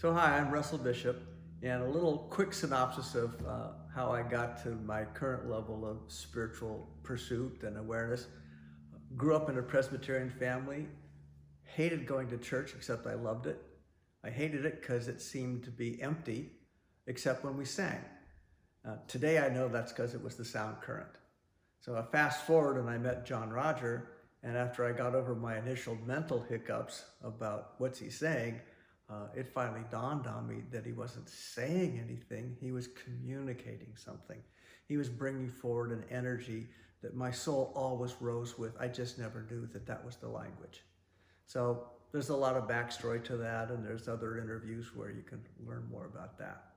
So hi, I'm Russell Bishop, and a little quick synopsis of how I got to my current level of spiritual pursuit and awareness. Grew up in a Presbyterian family, hated going to church except I loved it. I hated it because it seemed to be empty except when we sang. Today I know that's because it was the sound current. So I fast forward and I met John Roger, and after I got over my initial mental hiccups about what's he saying, it finally dawned on me that he wasn't saying anything, he was communicating something. He was bringing forward an energy that my soul always rose with. I just never knew that that was the language. So there's a lot of backstory to that, and there's other interviews where you can learn more about that.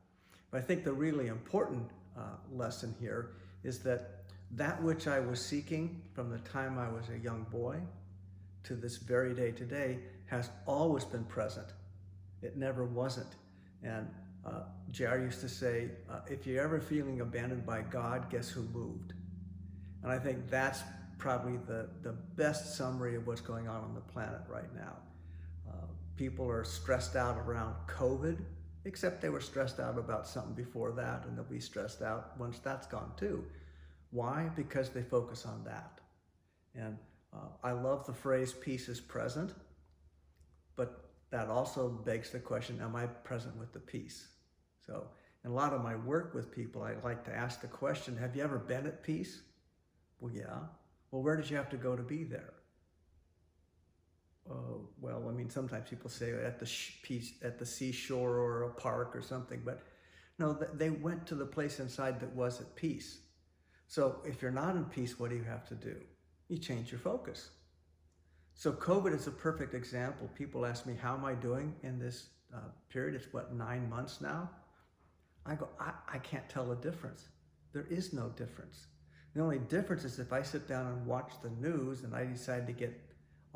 But I think the really important lesson here is that which I was seeking from the time I was a young boy to this very day today has always been present. It never wasn't. And JR used to say, if you're ever feeling abandoned by God, guess who moved? And I think that's probably the best summary of what's going on the planet right now. People are stressed out around COVID, except they were stressed out about something before that, and they'll be stressed out once that's gone too. Why? Because they focus on that. And I love the phrase, peace is present, but that also begs the question, am I present with the peace? So in a lot of my work with people, I like to ask the question, have you ever been at peace? Well, yeah. Well, where did you have to go to be there? Well, I mean, sometimes people say at the seashore or a park or something, but no, they went to the place inside that was at peace. So if you're not in peace, what do you have to do? You change your focus. So COVID is a perfect example. People ask me, how am I doing in this period? It's what, 9 months now? I go, I can't tell a difference. There is no difference. The only difference is if I sit down and watch the news and I decide to get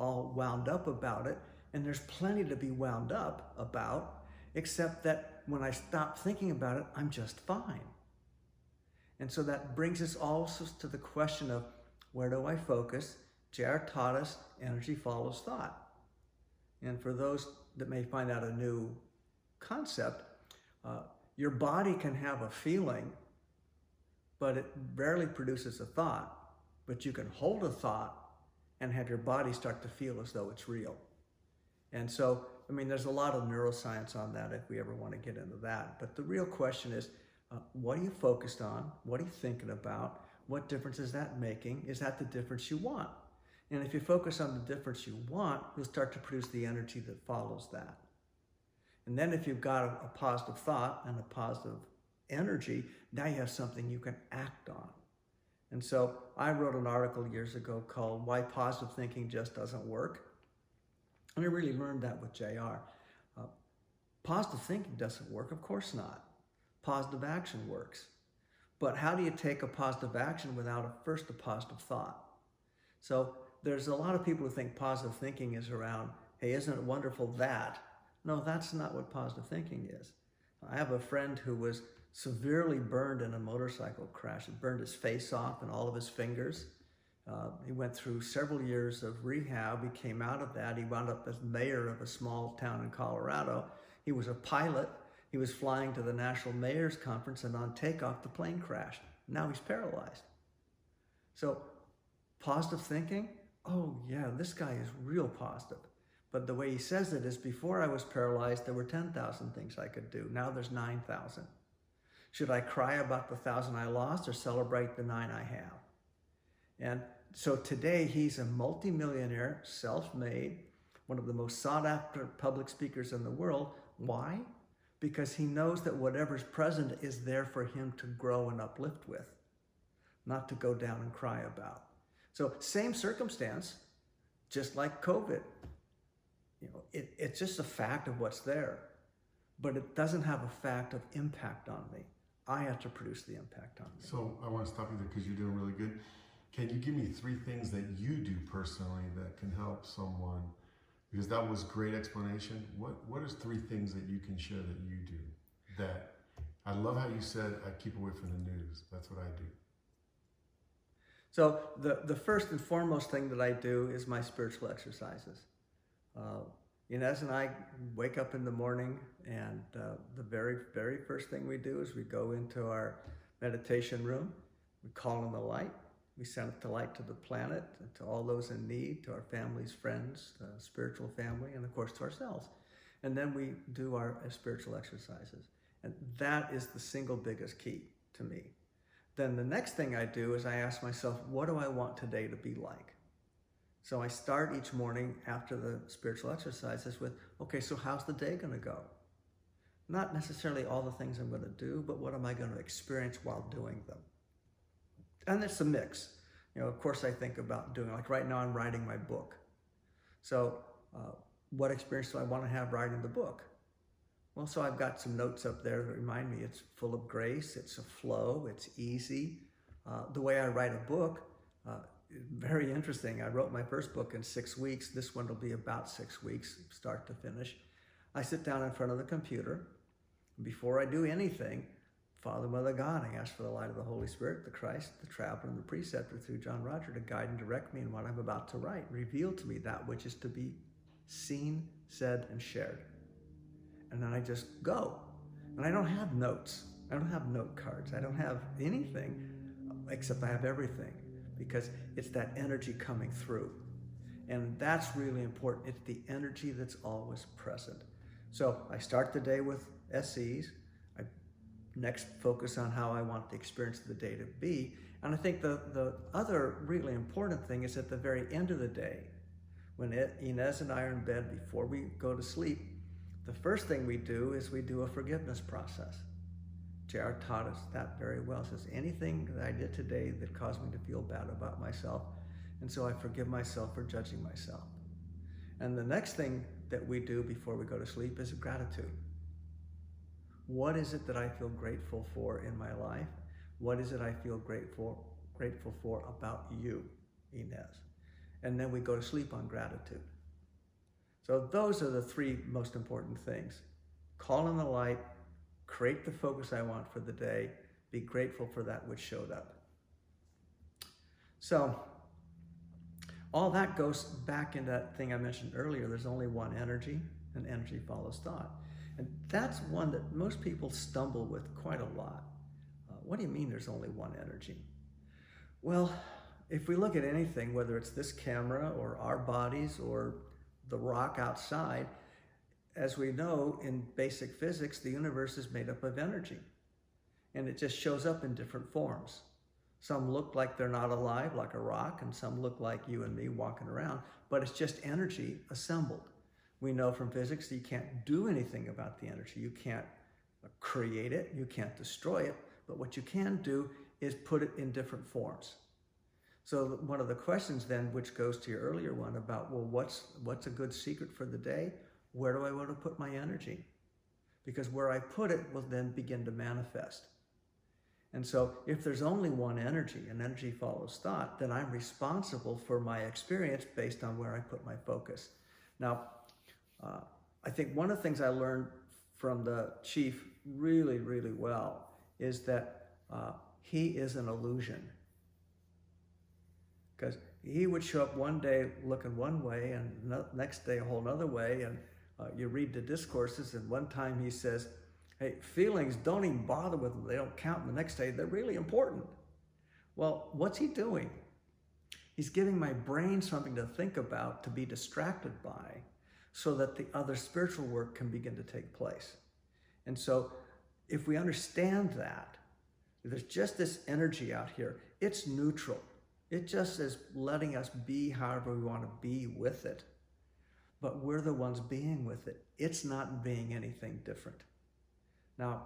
all wound up about it, and there's plenty to be wound up about, except that when I stop thinking about it, I'm just fine. And so that brings us also to the question of, where do I focus? JR taught us energy follows thought. And for those that may find out a new concept, your body can have a feeling, but it rarely produces a thought. But you can hold a thought and have your body start to feel as though it's real. And so, I mean, there's a lot of neuroscience on that if we ever want to get into that. But the real question is, what are you focused on? What are you thinking about? What difference is that making? Is that the difference you want? And if you focus on the difference you want, you'll start to produce the energy that follows that. And then if you've got a positive thought and a positive energy, now you have something you can act on. And so I wrote an article years ago called Why Positive Thinking Just Doesn't Work. And I really learned that with JR. Positive thinking doesn't work, of course not. Positive action works. But how do you take a positive action without first a positive thought? So there's a lot of people who think positive thinking is around, hey, isn't it wonderful that? No, that's not what positive thinking is. I have a friend who was severely burned in a motorcycle crash. It burned his face off and all of his fingers. He went through several years of rehab. He came out of that. He wound up as mayor of a small town in Colorado. He was a pilot. He was flying to the National Mayor's Conference, and on takeoff, the plane crashed. Now he's paralyzed. So positive thinking, oh yeah, this guy is real positive. But the way he says it is, before I was paralyzed, there were 10,000 things I could do. Now there's 9,000. Should I cry about the 1,000 I lost or celebrate the 9 I have? And so today he's a multimillionaire, self-made, one of the most sought after public speakers in the world. Why? Because he knows that whatever's present is there for him to grow and uplift with, not to go down and cry about. So same circumstance, just like COVID. It's just a fact of what's there, but it doesn't have a fact of impact on me. I have to produce the impact on me. So I want to stop you there because you're doing really good. Can you give me 3 things that you do personally that can help someone? Because that was great explanation. What is 3 things that you can share that you do? That I love how you said, I keep away from the news. That's what I do. So the first and foremost thing that I do is my spiritual exercises. Inez and I wake up in the morning, and the very, very first thing we do is we go into our meditation room. We call in the light. We send the light to the planet, to all those in need, to our families, friends, spiritual family, and of course to ourselves. And then we do our spiritual exercises. And that is the single biggest key to me. Then the next thing I do is I ask myself, what do I want today to be like? So I start each morning after the spiritual exercises with, okay, so how's the day going to go? Not necessarily all the things I'm going to do, but what am I going to experience while doing them? And it's a mix. Of course, I think about doing, like right now I'm writing my book. So what experience do I want to have writing the book? Well, so I've got some notes up there that remind me it's full of grace, it's a flow, it's easy. The way I write a book, very interesting. I wrote my first book in 6 weeks. This one will be about 6 weeks, start to finish. I sit down in front of the computer. Before I do anything, Father, Mother, God, I ask for the light of the Holy Spirit, the Christ, the Traveler, and the Preceptor through John Roger to guide and direct me in what I'm about to write. Reveal to me that which is to be seen, said, and shared. And then I just go. And I don't have notes. I don't have note cards. I don't have anything, except I have everything, because it's that energy coming through. And that's really important. It's the energy that's always present. So I start the day with SEs. I next focus on how I want the experience of the day to be. And I think the other really important thing is at the very end of the day, when Inez and I are in bed before we go to sleep, the first thing we do is we do a forgiveness process. JR taught us that very well. He says, anything that I did today that caused me to feel bad about myself, and so I forgive myself for judging myself. And the next thing that we do before we go to sleep is gratitude. What is it that I feel grateful for in my life? What is it I feel grateful for about you, Inez? And then we go to sleep on gratitude. So those are the three most important things. Call in the light, create the focus I want for the day, be grateful for that which showed up. So all that goes back into that thing I mentioned earlier. There's only one energy, and energy follows thought. And that's one that most people stumble with quite a lot. What do you mean there's only one energy? Well, if we look at anything, whether it's this camera or our bodies or the rock outside, as we know in basic physics, the universe is made up of energy. And it just shows up in different forms. Some look like they're not alive, like a rock, and some look like you and me walking around, but it's just energy assembled. We know from physics that you can't do anything about the energy. You can't create it, you can't destroy it, but what you can do is put it in different forms. So one of the questions then, which goes to your earlier one about, well, what's a good secret for the day? Where do I want to put my energy? Because where I put it will then begin to manifest. And so if there's only one energy, and energy follows thought, then I'm responsible for my experience based on where I put my focus. Now, I think one of the things I learned from the chief really, really well is that he is an illusion. Because he would show up one day looking one way and next day a whole other way. And you read the discourses, and one time he says, hey, feelings, don't even bother with them. They don't count. And the next day, they're really important. Well, what's he doing? He's giving my brain something to think about, to be distracted by, so that the other spiritual work can begin to take place. And so if we understand that, there's just this energy out here. It's neutral. It just is letting us be however we want to be with it. But we're the ones being with it. It's not being anything different. Now,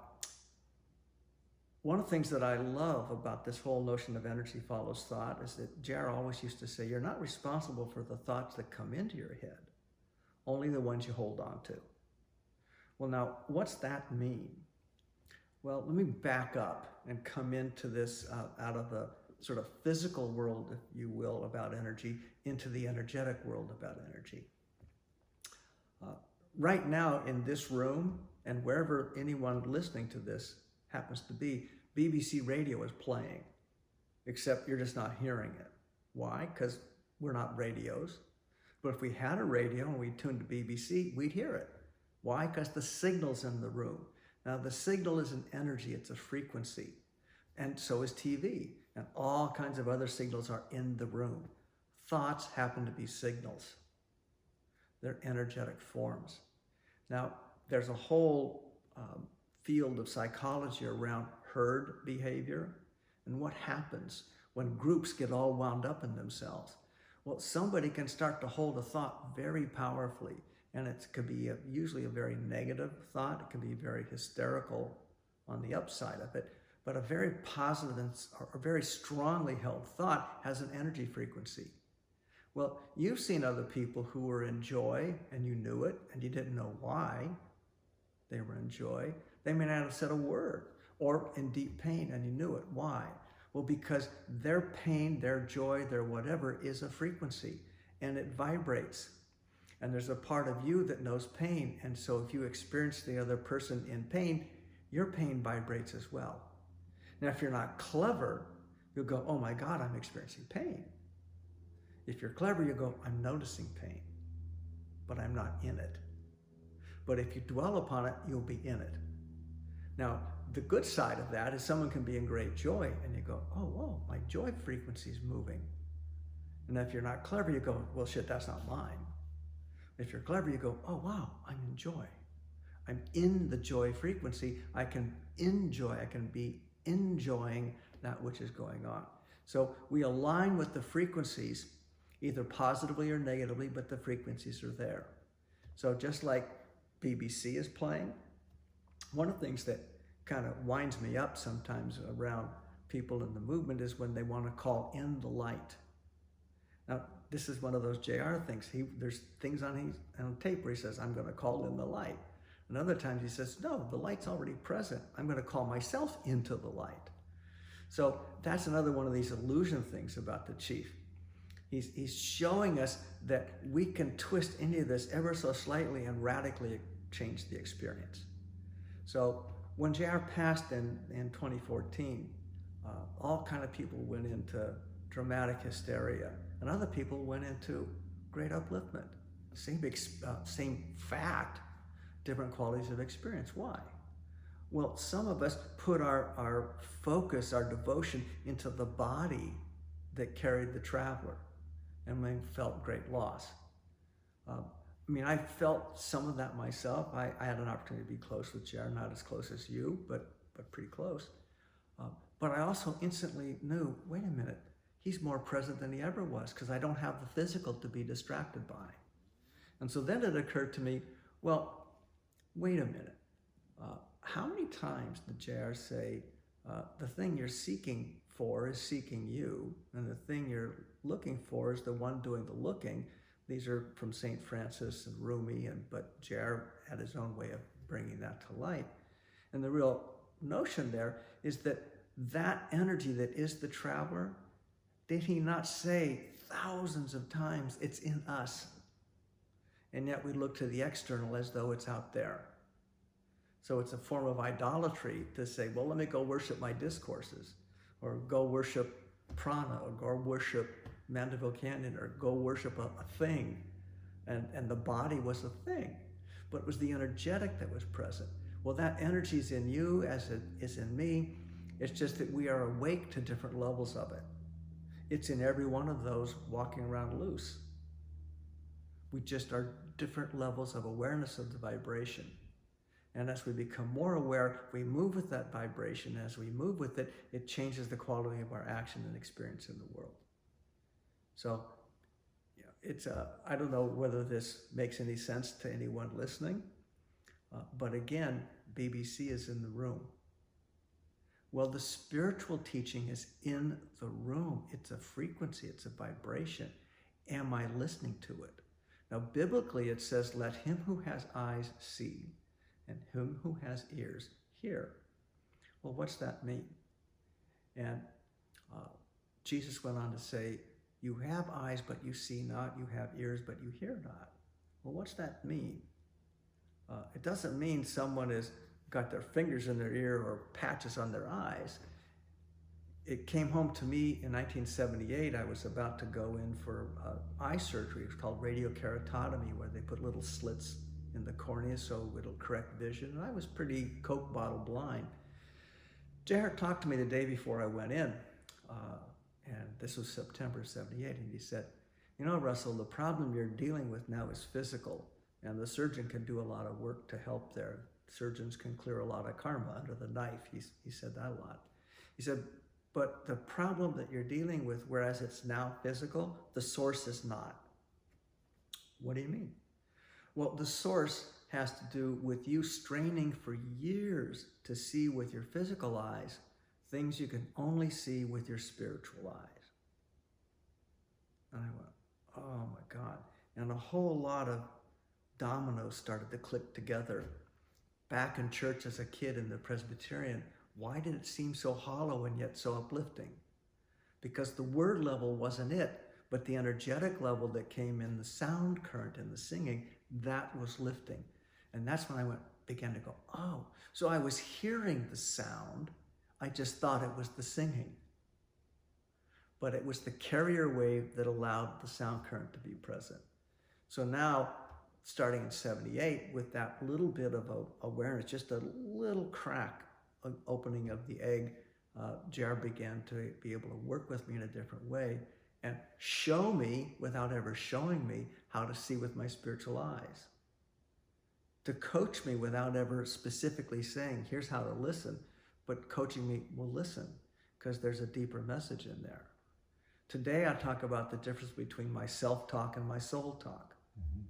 one of the things that I love about this whole notion of energy follows thought is that Jar always used to say, you're not responsible for the thoughts that come into your head, only the ones you hold on to. Well, now, what's that mean? Well, let me back up and come into this out of the sort of physical world, if you will, about energy, into the energetic world about energy. Right now in this room, and wherever anyone listening to this happens to be, BBC radio is playing, except you're just not hearing it. Why? Because we're not radios. But if we had a radio and we tuned to BBC, we'd hear it. Why? Because the signal's in the room. Now, the signal is an energy, it's a frequency. And so is TV. And all kinds of other signals are in the room. Thoughts happen to be signals. They're energetic forms. Now, there's a whole field of psychology around herd behavior and what happens when groups get all wound up in themselves. Well, somebody can start to hold a thought very powerfully, and it could be usually a very negative thought. It can be very hysterical on the upside of it, but a very positive and a very strongly held thought has an energy frequency. Well, you've seen other people who were in joy and you knew it and you didn't know why they were in joy. They may not have said a word, or in deep pain and you knew it. Why? Well, because their pain, their joy, their whatever is a frequency and it vibrates. And there's a part of you that knows pain. And so if you experience the other person in pain, your pain vibrates as well. Now, if you're not clever, you'll go, oh my God, I'm experiencing pain. If you're clever, you go, I'm noticing pain, but I'm not in it. But if you dwell upon it, you'll be in it. Now, the good side of that is someone can be in great joy and you go, oh, whoa, my joy frequency is moving. And if you're not clever, you go, well, shit, that's not mine. If you're clever, you go, oh, wow, I'm in joy. I'm in the joy frequency. I can enjoy, I can be enjoying that which is going on. So we align with the frequencies, either positively or negatively, but the frequencies are there. So just like BBC is playing, one of the things that kind of winds me up sometimes around people in the movement is when they want to call in the light. Now, this is one of those JR things. There's things on tape where he says, I'm going to call in the light. And other times he says, no, the light's already present. I'm going to call myself into the light. So that's another one of these illusion things about the chief. He's showing us that we can twist into this ever so slightly and radically change the experience. So when JR passed in 2014, all kind of people went into dramatic hysteria, and other people went into great upliftment. Same fact, different qualities of experience. Why? Well, some of us put our focus, our devotion into the body that carried the traveler, and we felt great loss. I felt some of that myself. I had an opportunity to be close with JR, not as close as you, but pretty close. But I also instantly knew, wait a minute, he's more present than he ever was because I don't have the physical to be distracted by. And so then it occurred to me, well, wait a minute. How many times did JR say, the thing you're seeking for is seeking you, and the thing you're looking for is the one doing the looking? These are from St. Francis and Rumi, but JR had his own way of bringing that to light. And the real notion there is that energy that is the traveler, did he not say thousands of times, it's in us? And yet we look to the external as though it's out there. So it's a form of idolatry to say, well, let me go worship my discourses, or go worship prana, or go worship Mandeville Canyon, or go worship a thing. And the body was a thing, but it was the energetic that was present. Well, that energy is in you as it is in me. It's just that we are awake to different levels of it. It's in every one of those walking around loose. We just are different levels of awareness of the vibration. And as we become more aware, we move with that vibration. As we move with it, it changes the quality of our action and experience in the world. So, I don't know whether this makes any sense to anyone listening, but again, BBC is in the room. Well, the spiritual teaching is in the room. It's a frequency, it's a vibration. Am I listening to it? Now, biblically, it says, let him who has eyes see, and him who has ears hear. Well, what's that mean? And Jesus went on to say, you have eyes, but you see not. You have ears, but you hear not. Well, what's that mean? It doesn't mean someone has got their fingers in their ear or patches on their eyes. it came home to me in 1978. I was about to go in for eye surgery. It's called radiokeratotomy, where they put little slits in the cornea so it'll correct vision. And I was pretty Coke bottle blind. Jared talked to me the day before I went in, and this was September '78, and he said, you know, Russell, the problem you're dealing with now is physical, and the surgeon can do a lot of work to help there. Surgeons can clear a lot of karma under the knife. He said that a lot. He said, but the problem that you're dealing with, whereas it's now physical, the source is not. What do you mean? Well, the source has to do with you straining for years to see with your physical eyes things you can only see with your spiritual eyes. And I went, oh my God. And a whole lot of dominoes started to click together. Back in church as a kid in the Presbyterian, why did it seem so hollow and yet so uplifting? Because the word level wasn't it, but the energetic level that came in the sound current and the singing, that was lifting. And that's when I began to go, oh, so I was hearing the sound, I just thought it was the singing. But it was the carrier wave that allowed the sound current to be present. So now, starting in '78, with that little bit of awareness, just a little crack, an opening of the egg, JR began to be able to work with me in a different way and show me, without ever showing me, how to see with my spiritual eyes. To coach me without ever specifically saying, here's how to listen, but coaching me, well, listen, because there's a deeper message in there. Today, I talk about the difference between my self-talk and my soul talk. Mm-hmm.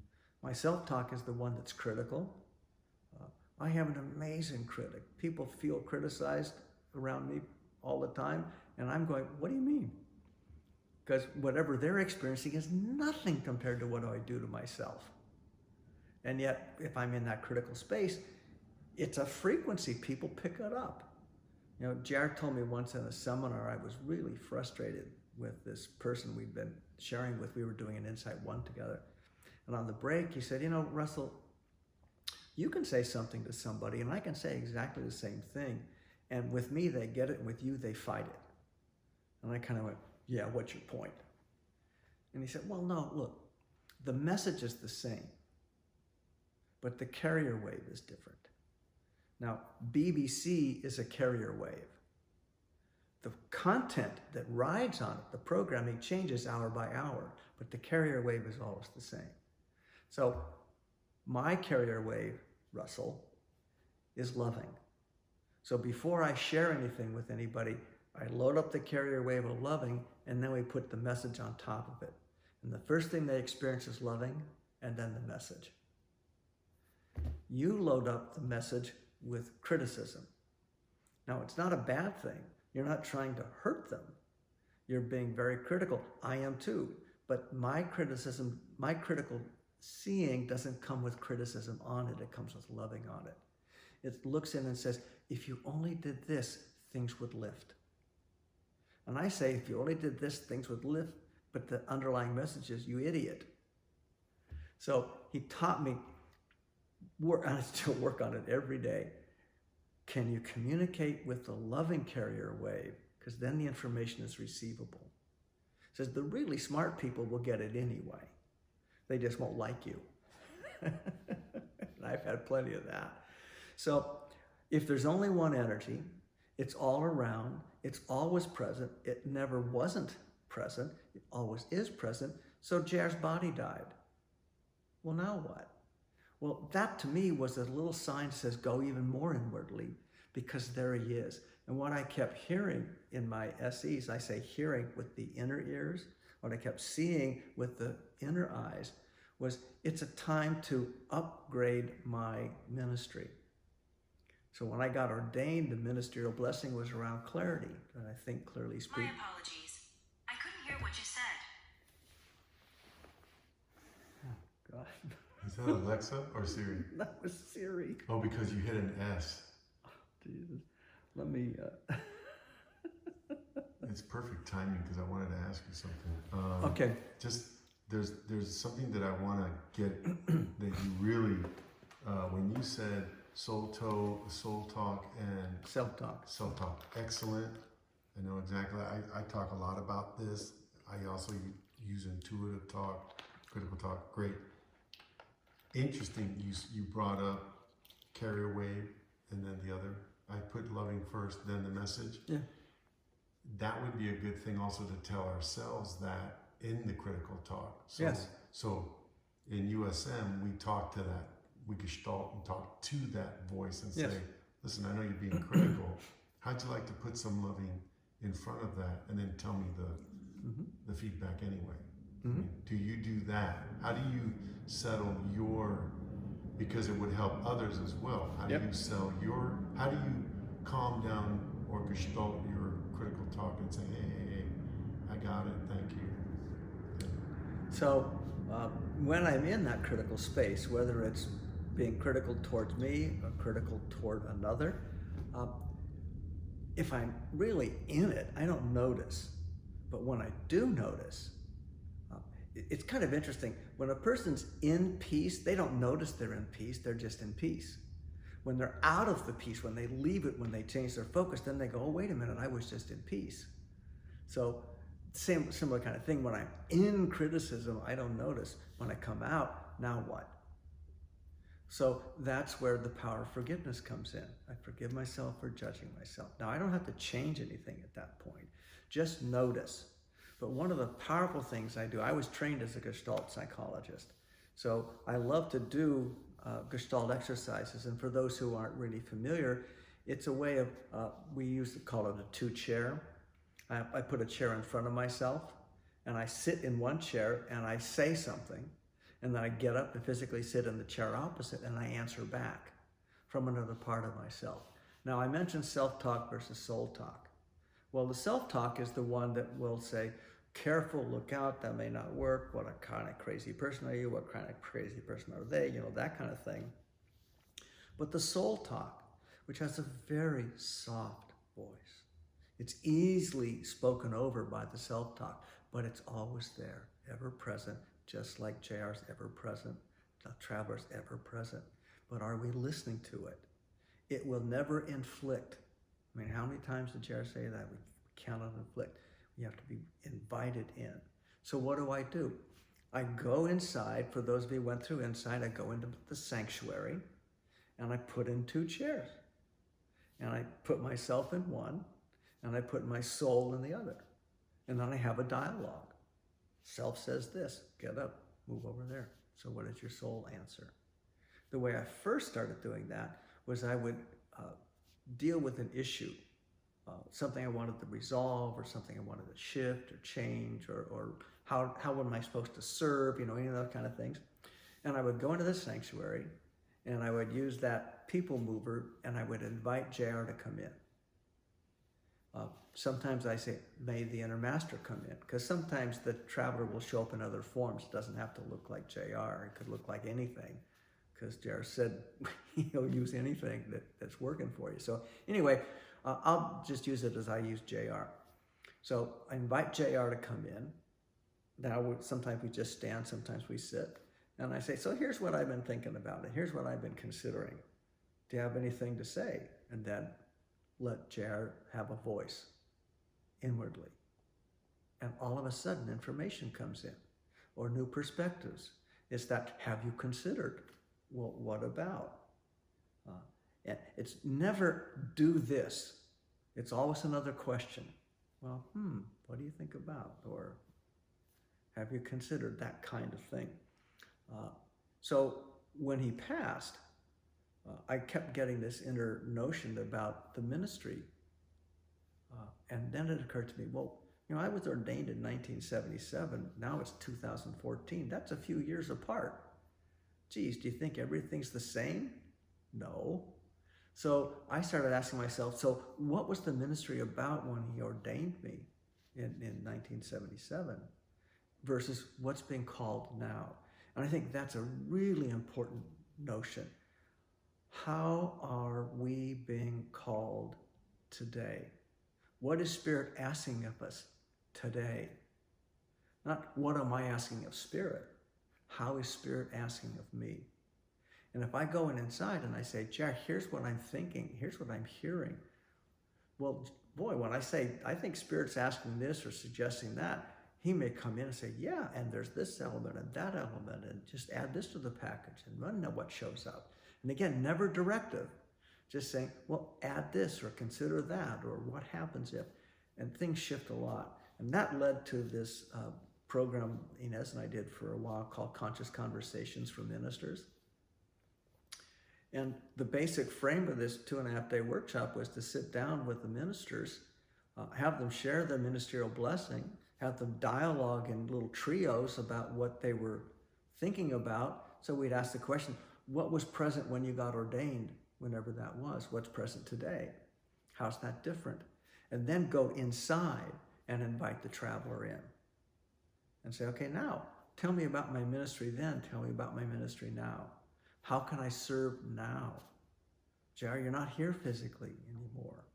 My self-talk is the one that's critical. I have an amazing critic. People feel criticized around me all the time, and I'm going, what do you mean? Because whatever they're experiencing is nothing compared to what I do to myself. And yet, if I'm in that critical space, it's a frequency. People pick it up. You know, Jared told me once in a seminar, I was really frustrated with this person we'd been sharing with. We were doing an Insight One together. And on the break, he said, you know, Russell, you can say something to somebody, and I can say exactly the same thing. And with me, they get it, and with you, they fight it. And I kind of went, yeah, what's your point? And he said, well, no, look, the message is the same, but the carrier wave is different. Now, BBC is a carrier wave. The content that rides on it, the programming changes hour by hour, but the carrier wave is always the same. So my carrier wave, Russell, is loving. So before I share anything with anybody, I load up the carrier wave of loving, and then we put the message on top of it. And the first thing they experience is loving, and then the message. You load up the message with criticism. Now, it's not a bad thing. You're not trying to hurt them. You're being very critical. I am too. But my criticism, my critical seeing doesn't come with criticism on it. It comes with loving on it. It looks in and says, if you only did this, things would lift. And I say, if you only did this, things would lift. But the underlying message is, you idiot. So he taught me, and I still work on it every day. Can you communicate with the loving carrier wave? Because then the information is receivable. It says the really smart people will get it anyway. They just won't like you. And I've had plenty of that. So if there's only one energy, it's all around, it's always present, it never wasn't present, it always is present, so Jer's body died. Well, now what? Well, that to me was a little sign that says, go even more inwardly, because there he is. And what I kept hearing in my SEs, I say hearing with the inner ears, what I kept seeing with the inner eyes was, it's a time to upgrade my ministry. So when I got ordained, the ministerial blessing was around clarity, that I think clearly speak. My apologies. I couldn't hear what you said. Oh, God. Is that Alexa or Siri? That was Siri. Oh, because you hit an S. Oh, Jesus. Let me... It's perfect timing because I wanted to ask you something. Okay. Just, there's something that I want to get that you really, when you said soul talk and Self-talk. excellent. I know exactly. I talk a lot about this. I also use intuitive talk, critical talk. Great. Interesting. You brought up carrier wave and then the other. I put loving first, then the message. Yeah. That would be a good thing also to tell ourselves that in the critical talk. So, Yes. So in USM, we talk to that, we Gestalt and talk to that voice and Yes. say, listen, I know you're being critical. How'd you like to put some loving in front of that and then tell me the feedback anyway? I mean, do you do that? How do you settle your, because it would help others as well. How do you how do you calm down or Gestalt your critical talk and say, hey, I got it, thank you. So when I'm in that critical space, whether it's being critical towards me or critical toward another, if I'm really in it, I don't notice. But when I do notice, it's kind of interesting. When a person's in peace, they don't notice they're in peace, they're just in peace. When they're out of the peace, when they leave it, when they change their focus, then they go, oh, wait a minute, I was just in peace. So similar kind of thing. When I'm in criticism, I don't notice. When I come out, now what? So that's where the power of forgiveness comes in. I forgive myself for judging myself. Now, I don't have to change anything at that point. Just notice. But one of the powerful things I do, I was trained as a Gestalt psychologist. So I love to do Gestalt exercises. And for those who aren't really familiar, it's a way of, we used to call it a two-chair. I put a chair in front of myself, and I sit in one chair, and I say something, and then I get up and physically sit in the chair opposite, and I answer back from another part of myself. Now, I mentioned self-talk versus soul-talk. Well, the self-talk is the one that will say, careful, look out, that may not work, what a kind of crazy person are you, what kind of crazy person are they, that kind of thing. But the soul-talk, which has a very soft voice, it's easily spoken over by the self-talk, but it's always there, ever present, just like JR's ever present, the traveler's ever present. But are we listening to it? It will never inflict. I mean, how many times did JR say that? We cannot inflict. We have to be invited in. So what do? I go inside. For those of you who went through inside, I go into the sanctuary and I put in two chairs. And I put myself in one and I put my soul in the other. And then I have a dialogue. Self says this, get up, move over there. So what does your soul answer? The way I first started doing that was I would deal with an issue, something I wanted to resolve or something I wanted to shift or change or how am I supposed to serve, any of those kind of things. And I would go into the sanctuary and I would use that people mover and I would invite JR to come in. Sometimes I say, may the inner master come in, because sometimes the traveler will show up in other forms. It doesn't have to look like JR. It could look like anything, because JR said he'll use anything that's working for you. So anyway, I'll just use it as I use JR. So I invite JR to come in. Now, sometimes we just stand, sometimes we sit. And I say, so here's what I've been thinking about it. Here's what I've been considering. Do you have anything to say? And then let JR have a voice inwardly. And all of a sudden, information comes in or new perspectives. It's that, have you considered? Well, what about? And it's never do this. It's always another question. Well, what do you think about? Or have you considered that kind of thing? So when he passed, I kept getting this inner notion about the ministry. And then it occurred to me, well, I was ordained in 1977. Now it's 2014. That's a few years apart. Geez, do you think everything's the same? No. So I started asking myself, so what was the ministry about when he ordained me in 1977 versus what's being called now? And I think that's a really important notion. How are we being called today? What is Spirit asking of us today? Not what am I asking of Spirit? How is Spirit asking of me? And if I go inside and I say, Jack, here's what I'm thinking, here's what I'm hearing. Well, boy, when I say, I think Spirit's asking this or suggesting that, he may come in and say, yeah, and there's this element and that element, and just add this to the package and run know what shows up. And again, never directive, just saying, well, add this or consider that, or what happens if, and things shift a lot. And that led to this program Inez and I did for a while called Conscious Conversations for Ministers. And the basic frame of this 2.5-day workshop was to sit down with the ministers, have them share their ministerial blessing, have them dialogue in little trios about what they were thinking about. So we'd ask the question, what was present when you got ordained, whenever that was? What's present today? How's that different? And then go inside and invite the traveler in and say, okay, now tell me about my ministry then. Tell me about my ministry now. How can I serve now? JR, you're not here physically anymore.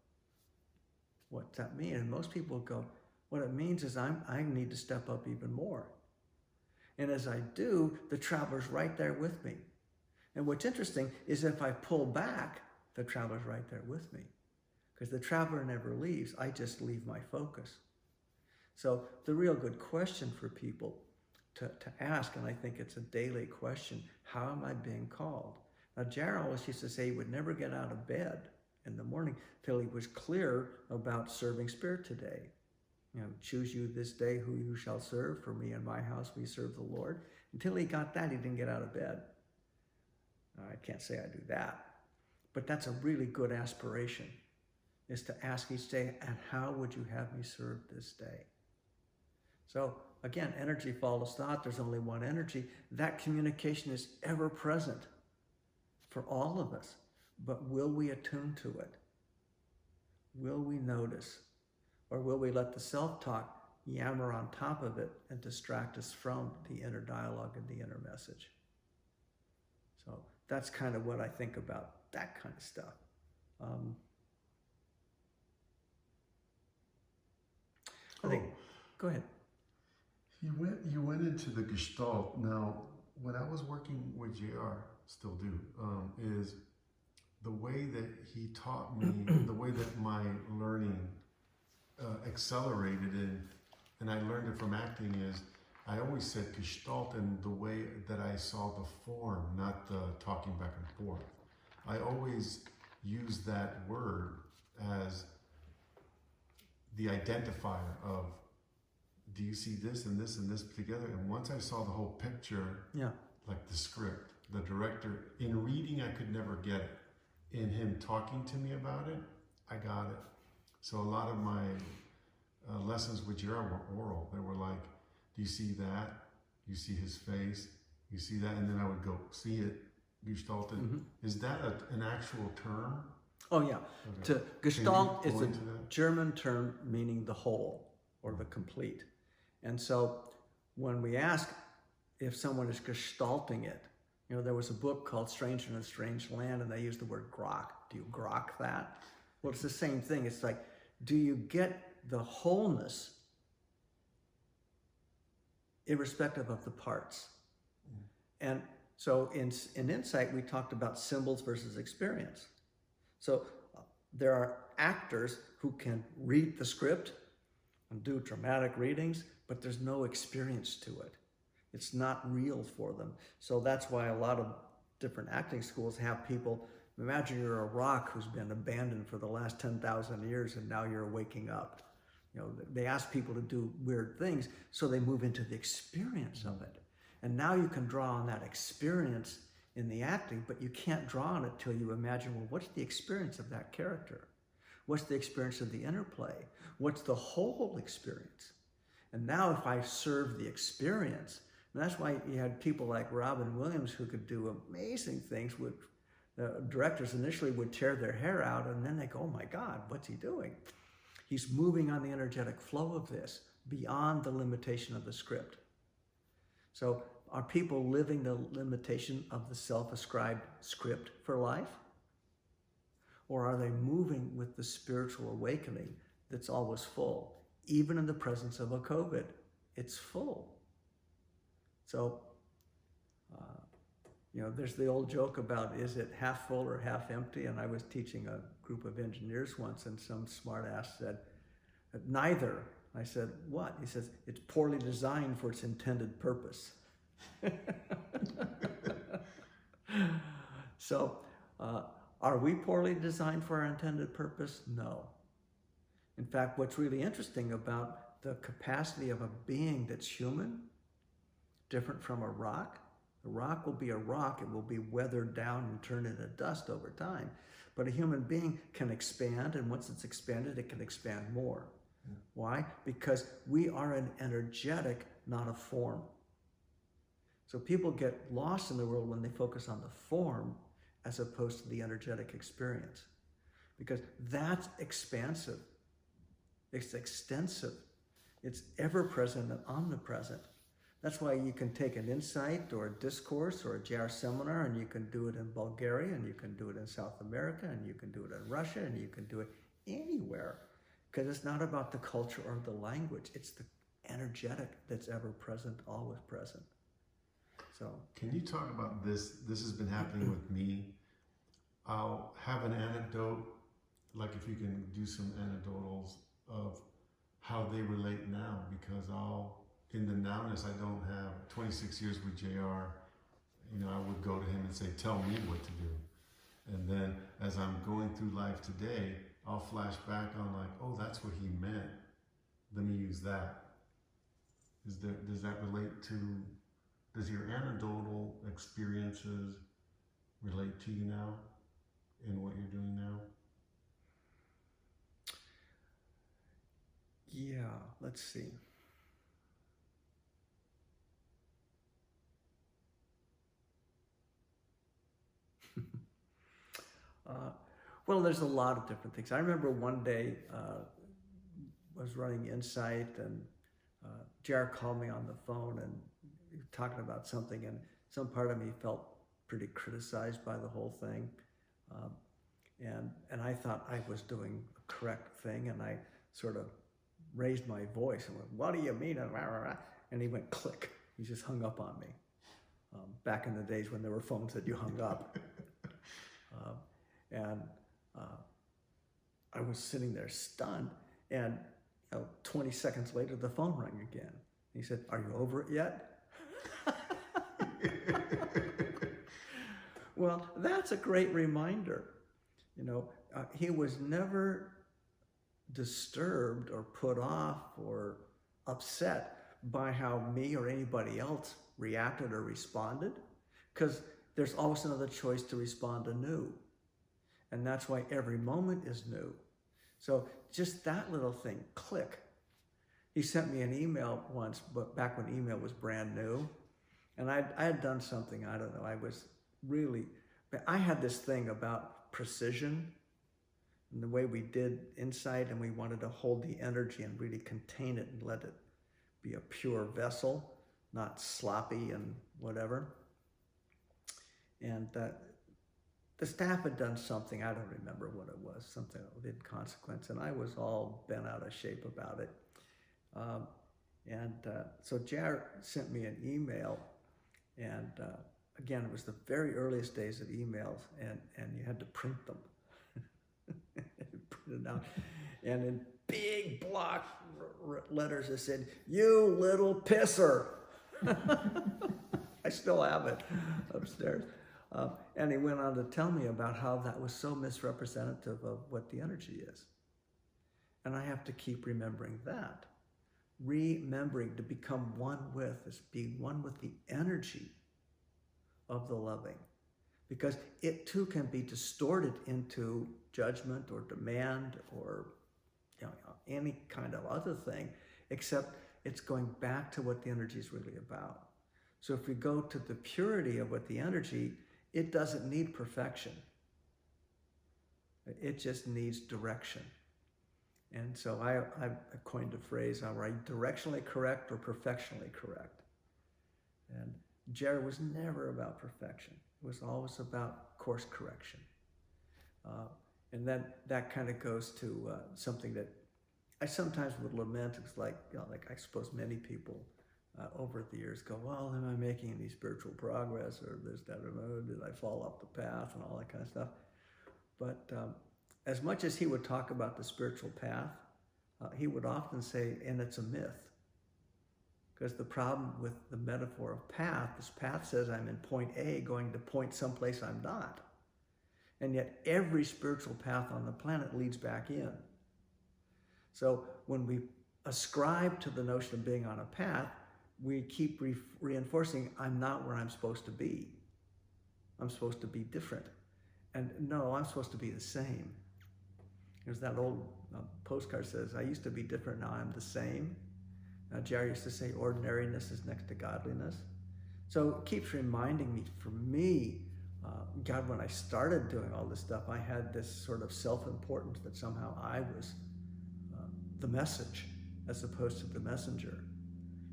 What's that mean? And most people go, what it means is I need to step up even more. And as I do, the traveler's right there with me. And what's interesting is if I pull back, the traveler's right there with me. Because the traveler never leaves, I just leave my focus. So the real good question for people to ask, and I think it's a daily question, how am I being called? Now, Jared always used to say he would never get out of bed in the morning till he was clear about serving Spirit today. You know, choose you this day who you shall serve. For me and my house, we serve the Lord. Until he got that, he didn't get out of bed. I can't say I do that, but that's a really good aspiration, is to ask each day, and how would you have me serve this day? So again, energy follows thought. There's only one energy. That communication is ever present for all of us, but will we attune to it? Will we notice? Or will we let the self-talk yammer on top of it and distract us from the inner dialogue and the inner message? So that's kind of what I think about that kind of stuff. I think, go ahead. You went into the Gestalt. Now, when I was working with JR, still do, is the way that he taught me, the way that my learning accelerated and I learned it from acting is, I always said Gestalt in the way that I saw the form, not the talking back and forth. I always use that word as the identifier of, do you see this and this and this together? And once I saw the whole picture, Yeah. like the script, the director, in reading, I could never get it. In him talking to me about it, I got it. So a lot of my lessons with Gerard were oral. They were like, do you see that? You see his face? You see that? And then I would go, see it, Gestalted. Mm-hmm. Is that an actual term? Oh, yeah. Okay. To Gestalt Can you is go a into that? German term meaning the whole or the complete. And so when we ask if someone is gestalting it, you know, there was a book called Stranger in a Strange Land, and they used the word grok. Do you grok that? Well, it's the same thing. It's like, do you get the wholeness irrespective of the parts? And so in Insight, we talked about symbols versus experience. So there are actors who can read the script and do dramatic readings, but there's no experience to it. It's not real for them. So that's why a lot of different acting schools have people, imagine you're a rock who's been abandoned for the last 10,000 years and now you're waking up. You know, they ask people to do weird things, so they move into the experience of it. And now you can draw on that experience in the acting, but you can't draw on it till you imagine, well, what's the experience of that character? What's the experience of the interplay? What's the whole experience? And now if I serve the experience, and that's why you had people like Robin Williams who could do amazing things with directors initially would tear their hair out, and then they go, oh my God, what's he doing? He's moving on the energetic flow of this beyond the limitation of the script. So are people living the limitation of the self-ascribed script for life? Or are they moving with the spiritual awakening that's always full? Even in the presence of a COVID, it's full. So, there's the old joke about, is it half full or half empty? And I was teaching a group of engineers once, and some smart ass said, neither. I said, what? He says, it's poorly designed for its intended purpose. So, are we poorly designed for our intended purpose? No. In fact, what's really interesting about the capacity of a being that's human, different from a rock, the rock will be a rock, it will be weathered down and turned into dust over time. But a human being can expand, and once it's expanded, it can expand more. Yeah. Why? Because we are an energetic, not a form. So people get lost in the world when they focus on the form as opposed to the energetic experience. Because that's expansive. It's extensive. It's ever-present and omnipresent. That's why you can take an insight or a discourse or a JR seminar, and you can do it in Bulgaria, and you can do it in South America, and you can do it in Russia, and you can do it anywhere. Because it's not about the culture or the language. It's the energetic that's ever present, always present. So, can you talk about this? This has been happening with me. I'll have an anecdote, like if you can do some anecdotals of how they relate now, because in the nowness, I don't have 26 years with JR. I would go to him and say, tell me what to do. And then as I'm going through life today, I'll flash back on like, oh, that's what he meant. Let me use that. Does that relate to, does your anecdotal experiences relate to you now in what you're doing now? Yeah, let's see. Well, there's a lot of different things. I remember one day I was running Insight, and Jared called me on the phone and talking about something, and some part of me felt pretty criticized by the whole thing. And I thought I was doing a correct thing, and I sort of raised my voice and went, what do you mean? And he went click. He just hung up on me. Back in the days when there were phones that you hung up. I was sitting there stunned, and 20 seconds later the phone rang again. He said, are you over it yet? Well, that's a great reminder. He was never disturbed or put off or upset by how me or anybody else reacted or responded, because there's always another choice to respond anew. And that's why every moment is new. So just that little thing, click. He sent me an email once, but back when email was brand new. And I had done something, I don't know, I had this thing about precision and the way we did Insight, and we wanted to hold the energy and really contain it and let it be a pure vessel, not sloppy and whatever. And the staff had done something, I don't remember what it was, something of inconsequence, and I was all bent out of shape about it. So Jared sent me an email, and again, it was the very earliest days of emails, and you had to print them. Print it out. And in big block letters it said, you little pisser. I still have it upstairs. And he went on to tell me about how that was so misrepresentative of what the energy is. And I have to keep remembering that. Remembering to become one with is be one with the energy of the loving. Because it too can be distorted into judgment or demand or any kind of other thing, except it's going back to what the energy is really about. So if we go to the purity of what the energy, it doesn't need perfection. It just needs direction. And so I coined a phrase, are I directionally correct or perfectionally correct? And Jerry was never about perfection. It was always about course correction. And then that kind of goes to something that I sometimes would lament. It's like I suppose many people over the years go, well, am I making any spiritual progress, or this, that, or did I fall off the path, and all that kind of stuff. But as much as he would talk about the spiritual path, he would often say, and it's a myth. Because the problem with the metaphor of path, this path says I'm in point A going to point someplace I'm not. And yet every spiritual path on the planet leads back in. So when we ascribe to the notion of being on a path, we keep reinforcing, I'm not where I'm supposed to be. I'm supposed to be different. And no, I'm supposed to be the same. There's that old postcard says, I used to be different, now I'm the same. Jerry used to say, ordinariness is next to godliness. So it keeps reminding me, for me, God, when I started doing all this stuff, I had this sort of self-importance that somehow I was the message as opposed to the messenger.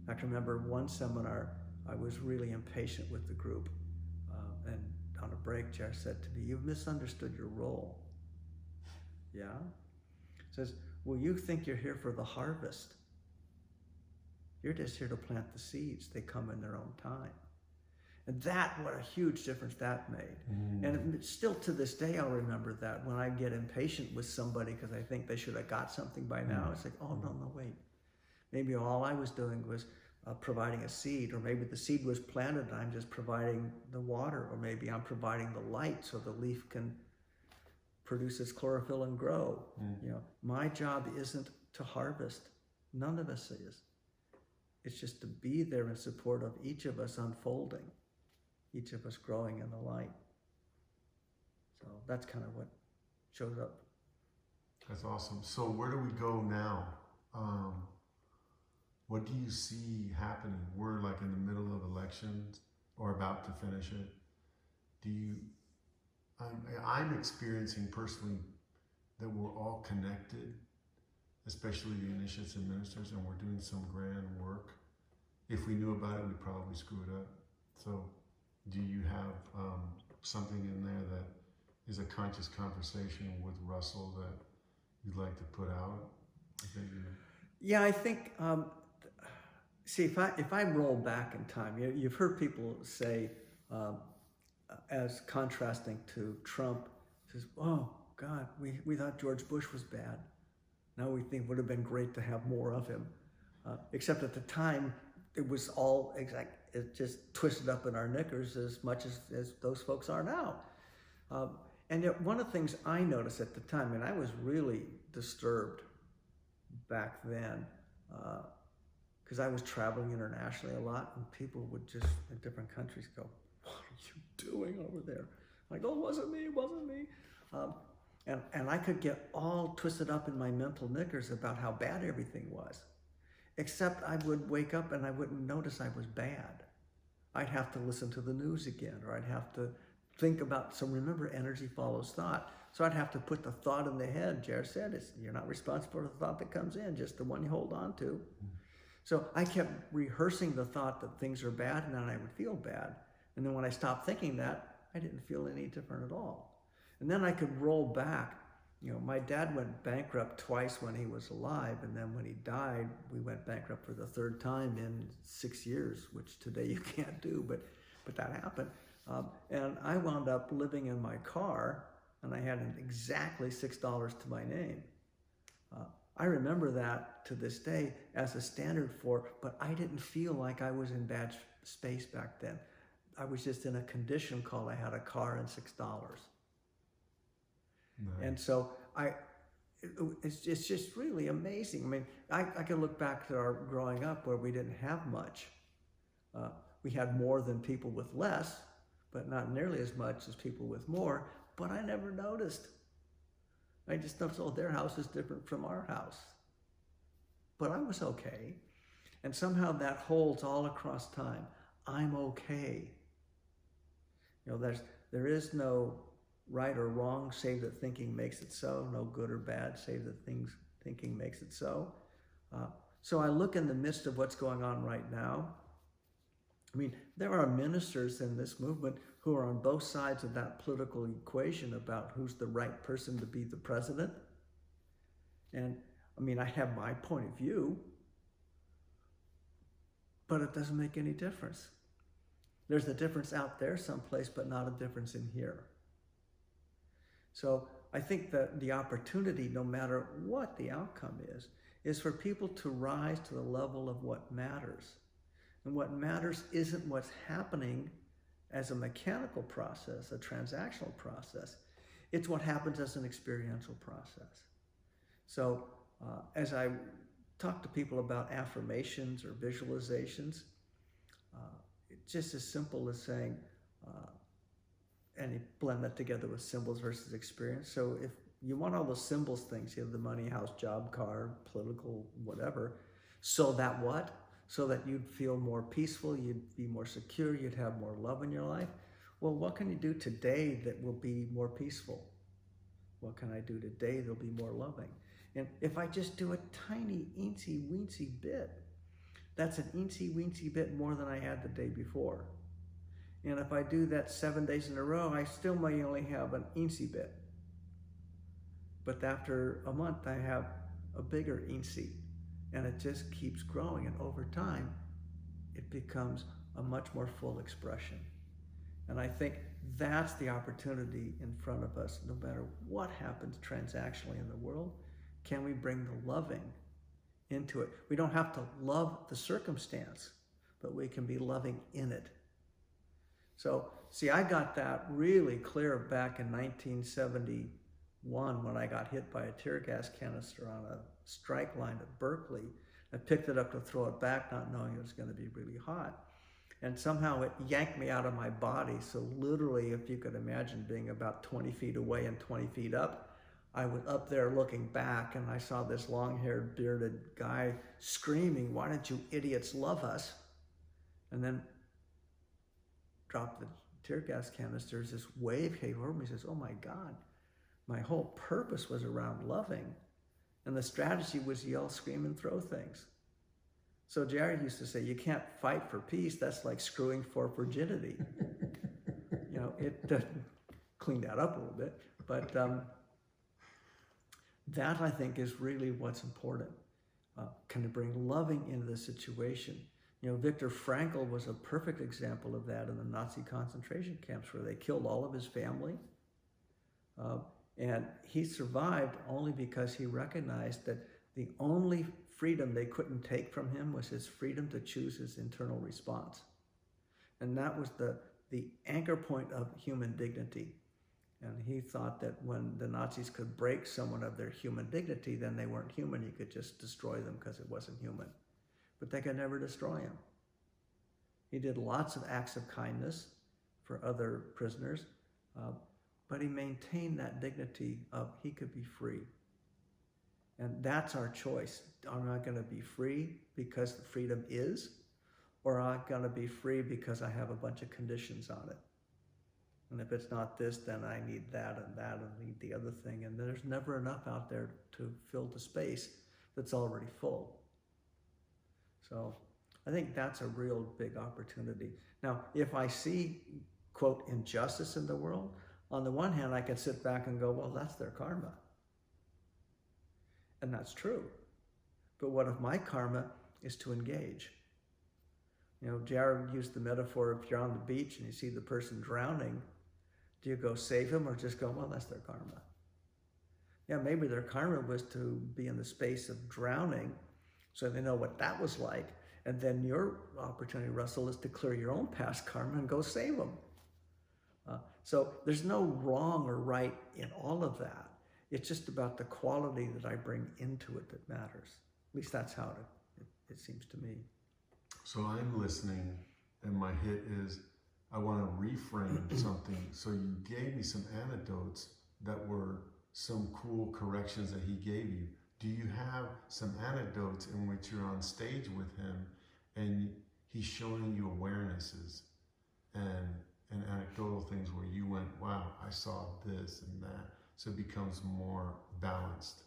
I can remember one seminar, I was really impatient with the group. And on a break, Jerry said to me, you've misunderstood your role. Yeah? He says, well, you think you're here for the harvest. You're just here to plant the seeds. They come in their own time. And that, what a huge difference that made. And still to this day, I'll remember that when I get impatient with somebody because I think they should have got something by now. It's like, oh, no, wait. Maybe all I was doing was providing a seed, or maybe the seed was planted and I'm just providing the water, or maybe I'm providing the light so the leaf can produce its chlorophyll and grow. You know, my job isn't to harvest. None of us is. It's just to be there in support of each of us unfolding, each of us growing in the light. So that's kind of what showed up. That's awesome. So where do we go now? What do you see happening? We're like in the middle of elections or about to finish it. I'm experiencing personally that we're all connected, especially the initiates and ministers, and we're doing some grand work. If we knew about it, we'd probably screw it up. So do you have something in there that is a conscious conversation with Russell that you'd like to put out? Yeah, I think, see, if I roll back in time, you've heard people say, as contrasting to Trump, says, oh, God, we thought George Bush was bad. Now we think it would have been great to have more of him. Except at the time, it was all it just twisted up in our knickers as much as those folks are now. And yet one of the things I noticed at the time, and I was really disturbed back then, because I was traveling internationally a lot, and people would just, in different countries, go, what are you doing over there? Like, oh, it wasn't me. And I could get all twisted up in my mental knickers about how bad everything was. Except I would wake up and I wouldn't notice I was bad. I'd have to listen to the news again, or I'd have to think about, so remember, energy follows thought. So I'd have to put the thought in the head. Jared said, you're not responsible for the thought that comes in, just the one you hold on to. So I kept rehearsing the thought that things are bad, and then I would feel bad. And then when I stopped thinking that, I didn't feel any different at all. And then I could roll back. You know, my dad went bankrupt twice when he was alive, and then when he died, we went bankrupt for the third time in 6 years, which today you can't do, but that happened. And I wound up living in my car, and I had exactly $6 to my name. I remember that to this day as a standard but I didn't feel like I was in bad space back then. I was just in a condition called I had a car and $6. Nice. And so it's just really amazing. I mean, I can look back to our growing up where we didn't have much. We had more than people with less, but not nearly as much as people with more. But I never noticed. I just noticed, oh, their house is different from our house. But I was okay. And somehow that holds all across time. I'm okay. You know, there is no right or wrong, save that thinking makes it so. No good or bad, save that thinking makes it so. So I look in the midst of what's going on right now. I mean, there are ministers in this movement who are on both sides of that political equation about who's the right person to be the president. And I mean, I have my point of view, but it doesn't make any difference. There's a difference out there someplace, but not a difference in here. So I think that the opportunity, no matter what the outcome is for people to rise to the level of what matters. And what matters isn't what's happening as a mechanical process, a transactional process. It's what happens as an experiential process. So as I talk to people about affirmations or visualizations, it's just as simple as saying, and you blend that together with symbols versus experience. So if you want all those symbols things, you have the money, house, job, car, political, whatever, so that what? So that you'd feel more peaceful, you'd be more secure, you'd have more love in your life. Well, what can you do today that will be more peaceful? What can I do today that'll be more loving? And if I just do a tiny, eensy-weensy bit, that's an eensy-weensy bit more than I had the day before. And if I do that 7 days in a row, I still may only have an eensy bit. But after a month, I have a bigger eensy. And it just keeps growing. And over time, it becomes a much more full expression. And I think that's the opportunity in front of us. No matter what happens transactionally in the world, can we bring the loving into it? We don't have to love the circumstance, but we can be loving in it. So, see, I got that really clear back in 1971 when I got hit by a tear gas canister on a strike line at Berkeley. I picked it up to throw it back, not knowing it was going to be really hot. And somehow it yanked me out of my body. So literally, if you could imagine being about 20 feet away and 20 feet up, I was up there looking back and I saw this long-haired, bearded guy screaming, "Why don't you idiots love us?" And then dropped the tear gas canisters. This wave came over me. He says, "Oh my God, my whole purpose was around loving. And the strategy was yell, scream, and throw things." So Jared used to say, you can't fight for peace. That's like screwing for virginity. You know, it cleaned that up a little bit. But that, I think, is really what's important. Can you bring loving into the situation? You know, Viktor Frankl was a perfect example of that in the Nazi concentration camps where they killed all of his family. And he survived only because he recognized that the only freedom they couldn't take from him was his freedom to choose his internal response. And that was the anchor point of human dignity. And he thought that when the Nazis could break someone of their human dignity, then they weren't human. You could just destroy them because it wasn't human. But they could never destroy him. He did lots of acts of kindness for other prisoners, but he maintained that dignity of he could be free. And that's our choice. Am I going to be free because the freedom is, or am I going to be free because I have a bunch of conditions on it? And if it's not this, then I need that and that and need the other thing. And there's never enough out there to fill the space that's already full. So I think that's a real big opportunity. Now, if I see, quote, injustice in the world, on the one hand, I can sit back and go, well, that's their karma. And that's true. But what if my karma is to engage? You know, Jared used the metaphor, if you're on the beach and you see the person drowning, do you go save him or just go, well, that's their karma? Yeah, maybe their karma was to be in the space of drowning so they know what that was like. And then your opportunity, Russell, is to clear your own past karma and go save them. So there's no wrong or right in all of that. It's just about the quality that I bring into it that matters. At least that's how it seems to me. So I'm listening, and my hit is, I want to reframe something. So you gave me some anecdotes that were some cool corrections that he gave you. Do you have some anecdotes in which you're on stage with him and he's showing you awarenesses and anecdotal things where you went, wow, I saw this and that. So it becomes more balanced.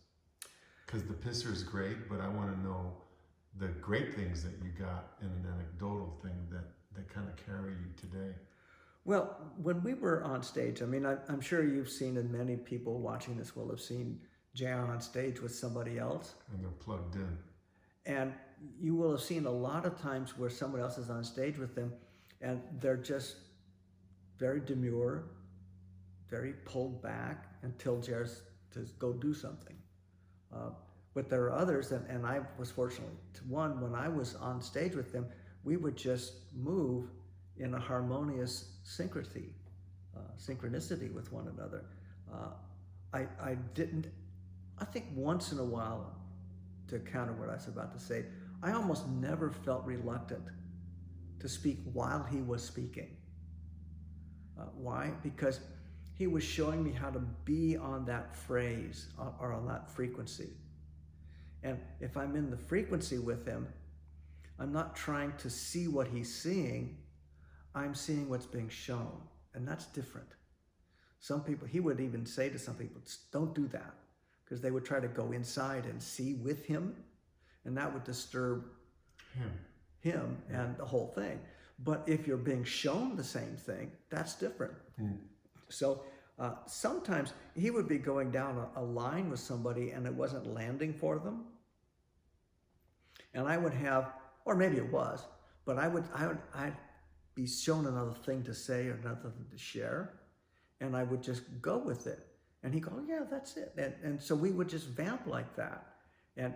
Because the pisser is great, but I want to know the great things that you got in an anecdotal thing that kind of carry you today. Well, when we were on stage, I mean, I'm sure you've seen, and many people watching this will have seen Jan on stage with somebody else. And they're plugged in. And you will have seen a lot of times where someone else is on stage with them and they're just very demure, very pulled back until Jared's to go do something. But there are others, and I was fortunate to one, when I was on stage with them, we would just move in a harmonious synchronicity with one another. I think once in a while, to counter what I was about to say, I almost never felt reluctant to speak while he was speaking. Why? Because he was showing me how to be on that phrase or on that frequency. And if I'm in the frequency with him, I'm not trying to see what he's seeing, I'm seeing what's being shown. And that's different. Some people, he would even say to some people, don't do that, because they would try to go inside and see with him, and that would disturb him and the whole thing. But if you're being shown the same thing, that's different. So sometimes he would be going down a line with somebody and it wasn't landing for them. And I would have, or maybe it was, but I'd be shown another thing to say or another thing to share, and I would just go with it. And he'd go, oh, yeah, that's it. And so we would just vamp like that. And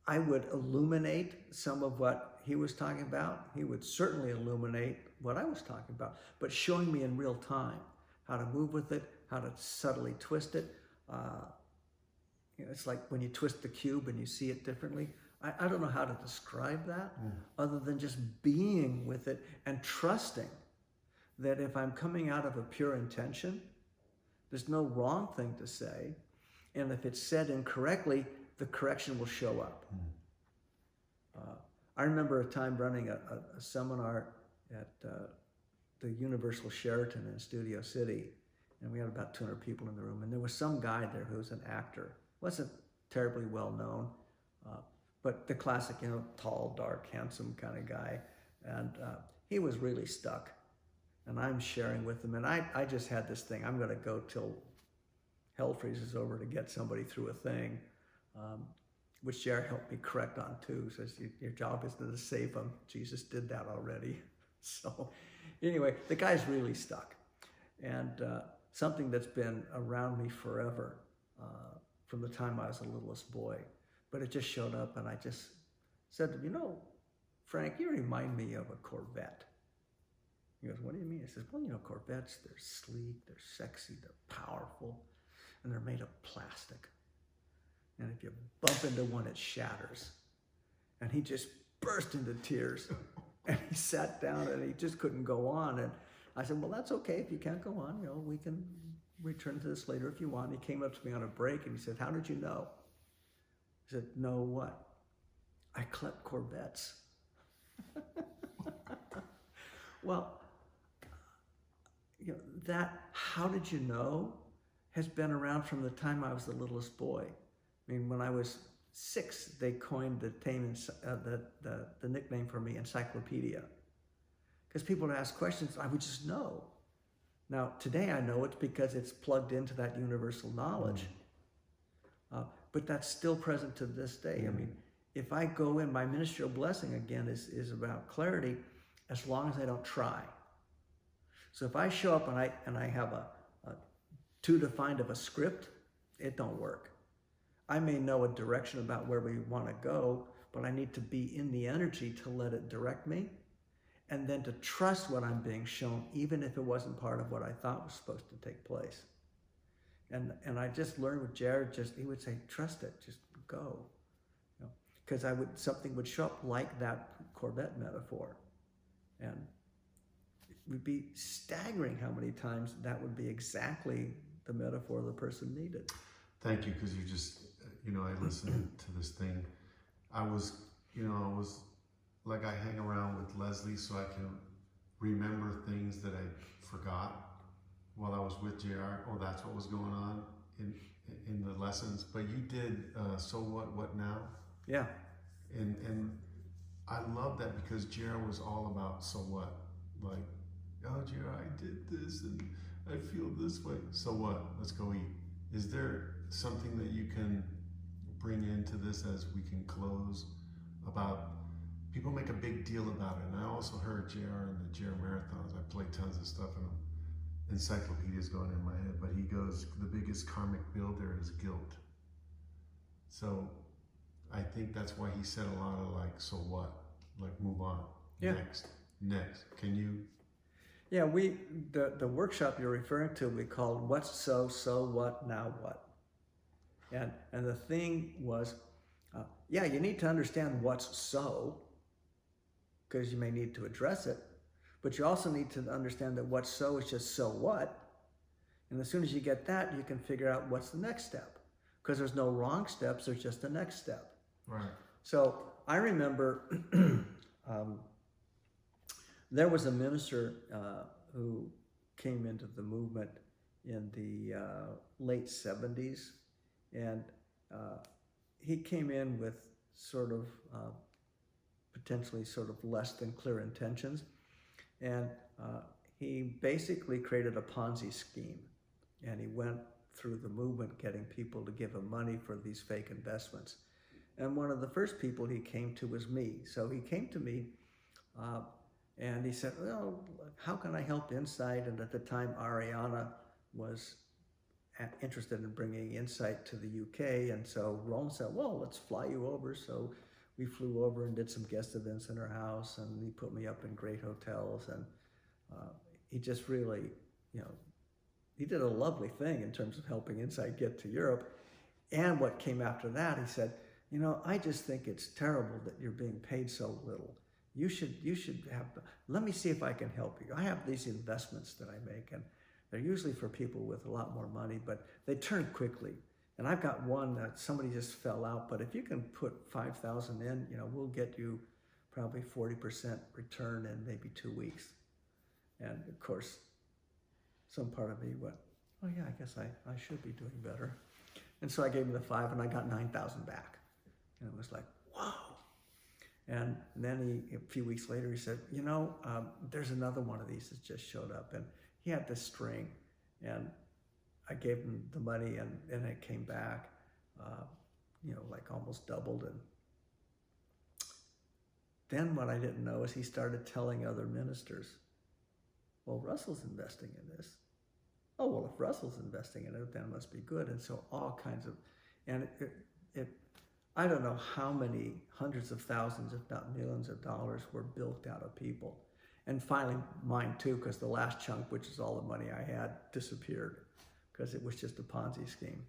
I would illuminate some of what he was talking about. He would certainly illuminate what I was talking about, but showing me in real time how to move with it, how to subtly twist it. It's like when you twist the cube and you see it differently. I don't know how to describe that other than just being with it and trusting that if I'm coming out of a pure intention, there's no wrong thing to say. And if it's said incorrectly, the correction will show up. I remember a time running a seminar at the Universal Sheraton in Studio City, and we had about 200 people in the room, and there was some guy there who was an actor. Wasn't terribly well known, but the classic, tall, dark, handsome kind of guy, and he was really stuck. And I'm sharing with him, and I just had this thing, I'm going to go till hell freezes over to get somebody through a thing, which Jared helped me correct on too. Says your job isn't to save them. Jesus did that already. So anyway, the guy's really stuck, and something that's been around me forever, from the time I was the littlest boy, but it just showed up, and I just said, Frank, you remind me of a Corvette. He goes, what do you mean? I says, well, Corvettes, they're sleek, they're sexy, they're powerful, and they're made of plastic. And if you bump into one, it shatters. And he just burst into tears. And he sat down and he just couldn't go on. And I said, well, that's okay if you can't go on. We can return to this later if you want. He came up to me on a break and he said, how did you know? I said, know what? I collect Corvettes. Well, that how did you know has been around from the time I was the littlest boy. I mean, when I was 6, they coined the nickname for me, encyclopedia. Because people would ask questions, I would just know. Now, today I know it's because it's plugged into that universal knowledge. But that's still present to this day. I mean, if I go in, my ministerial blessing, again, is about clarity, as long as I don't try. So if I show up and I have a too defined of a script, it don't work. I may know a direction about where we want to go, but I need to be in the energy to let it direct me, and then to trust what I'm being shown, even if it wasn't part of what I thought was supposed to take place. And I just learned with Jared, he would say, trust it, just go. Because something would show up like that Corvette metaphor. And it would be staggering how many times that would be exactly the metaphor the person needed. Thank you, because you just, I listened to this thing. I was like, I hang around with Leslie so I can remember things that I forgot while I was with JR. Oh, that's what was going on in the lessons. But you did, so what now? Yeah. And I love that, because JR was all about so what? Like, oh, JR, I did this and I feel this way. So what? Let's go eat. Is there something that you can bring into this as we can close about people make a big deal about it. And I also heard JR in the JR marathons. I played tons of stuff and encyclopedias going in my head, but he goes, the biggest karmic builder is guilt. So I think that's why he said a lot of like, so what? Like, move on. Yeah. Next. Can you? Yeah, the workshop you're referring to, we called What's So What, Now What? And the thing was, yeah, you need to understand what's so, because you may need to address it, but you also need to understand that what's so is just so what. And as soon as you get that, you can figure out what's the next step, because there's no wrong steps, there's just a next step. Right. So I remember there was a minister who came into the movement in the late 70s, and he came in with sort of potentially sort of less than clear intentions, and he basically created a Ponzi scheme, and he went through the movement getting people to give him money for these fake investments. And one of the first people he came to was me. So he came to me and he said, well, how can I help Insight? And at the time, Ariana was interested in bringing Insight to the UK. And so Roland said, well, let's fly you over. So we flew over and did some guest events in her house, and he put me up in great hotels. And he just really, he did a lovely thing in terms of helping Insight get to Europe. And what came after that, he said, I just think it's terrible that you're being paid so little. You should have, let me see if I can help you. I have these investments that I make, and they're usually for people with a lot more money, but they turn quickly. And I've got one that somebody just fell out, but if you can put 5,000 in, we'll get you probably 40% return in maybe 2 weeks. And of course, some part of me went, oh yeah, I guess I should be doing better. And so I gave him the 5 and I got 9,000 back. And it was like, wow. And then a few weeks later, he said, there's another one of these that just showed up. And he had this string, and I gave him the money, and it came back, like almost doubled. And then what I didn't know is he started telling other ministers, well, Russell's investing in this. Oh, well, if Russell's investing in it, then it must be good. And so all kinds of, and it I don't know how many hundreds of thousands, if not millions of dollars were built out of people. And finally mine too, because the last chunk, which is all the money I had, disappeared because it was just a Ponzi scheme.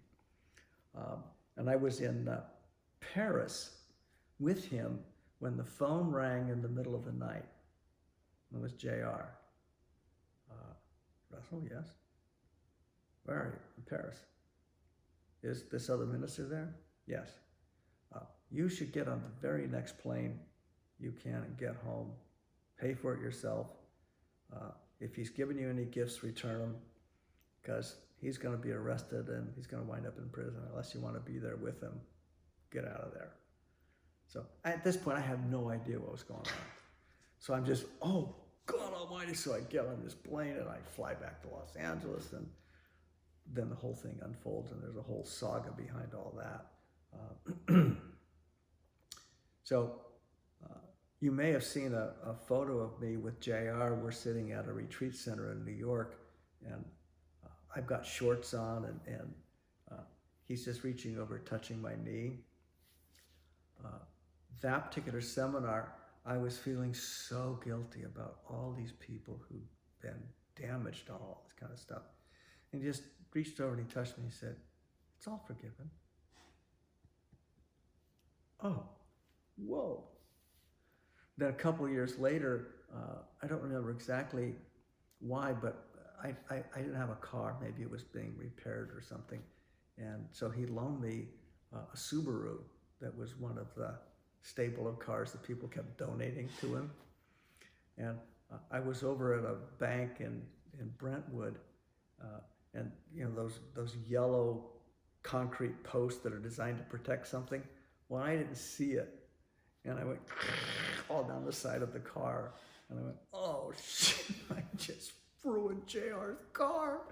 And I was in Paris with him when the phone rang in the middle of the night. It was JR. Russell, yes? Where are you? In Paris. Is this other minister there? Yes. You should get on the very next plane you can and get home. Pay for it yourself. If he's given you any gifts, return them, because he's going to be arrested and he's going to wind up in prison unless you want to be there with him. Get out of there. So at this point, I have no idea what was going on. So I'm just, oh, God almighty. So I get on this plane and I fly back to Los Angeles, and then the whole thing unfolds, and there's a whole saga behind all that. So you may have seen a photo of me with JR. We're sitting at a retreat center in New York, and I've got shorts on, and he's just reaching over, touching my knee. That particular seminar, I was feeling so guilty about all these people who've been damaged on all this kind of stuff. And he just reached over and he touched me and he said, it's all forgiven. Oh, whoa. Then a couple of years later, I don't remember exactly why, but I didn't have a car. Maybe it was being repaired or something. And so he loaned me a Subaru that was one of the stable of cars that people kept donating to him. And I was over at a bank in Brentwood, and those yellow concrete posts that are designed to protect something. Well, I didn't see it, and I went all down the side of the car, and I went, oh shit, I just ruined JR's car.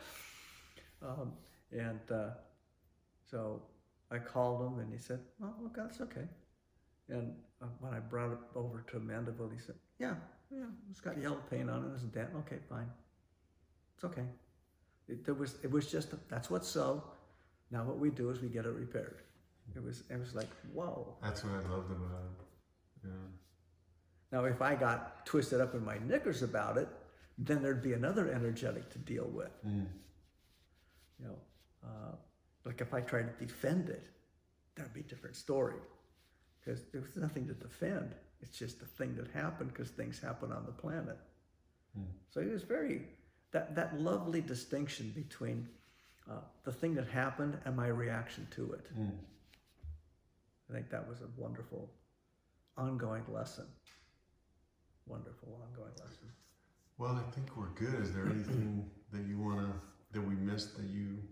So I called him, and he said, oh, okay, that's okay. And when I brought it over to Mandeville, he said, yeah, it's got yellow paint on it, there's a dent. Okay, fine. It's okay. It was just, that's what's so. Now what we do is we get it repaired. It was like, whoa. That's what I loved about it. Yeah. Now, if I got twisted up in my knickers about it, then there'd be another energetic to deal with. You know, like if I tried to defend it, that'd be a different story. Because there was nothing to defend. It's just a thing that happened because things happen on the planet. So it was very, that lovely distinction between the thing that happened and my reaction to it. I think that was a wonderful ongoing lesson. Wonderful ongoing lesson. Well, I think we're good. Is there anything that you that we missed that you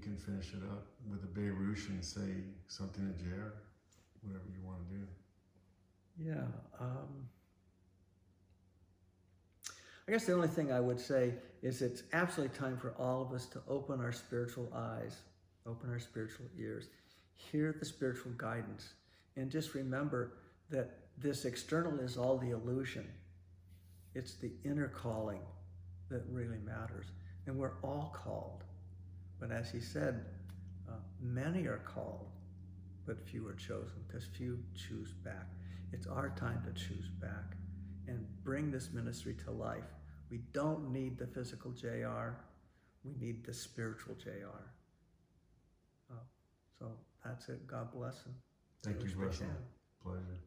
can finish it up with a Beirut and say something to Jer? Whatever you want to do. Yeah. I guess the only thing I would say is it's absolutely time for all of us to open our spiritual eyes, open our spiritual ears, hear the spiritual guidance, and just remember that this external is all the illusion. It's the inner calling that really matters. And we're all called. But as he said, many are called, but few are chosen, because few choose back. It's our time to choose back and bring this ministry to life. We don't need the physical JR. We need the spiritual JR. So that's it. God bless him. Thank you, Wish we Russell. can. Pleasure.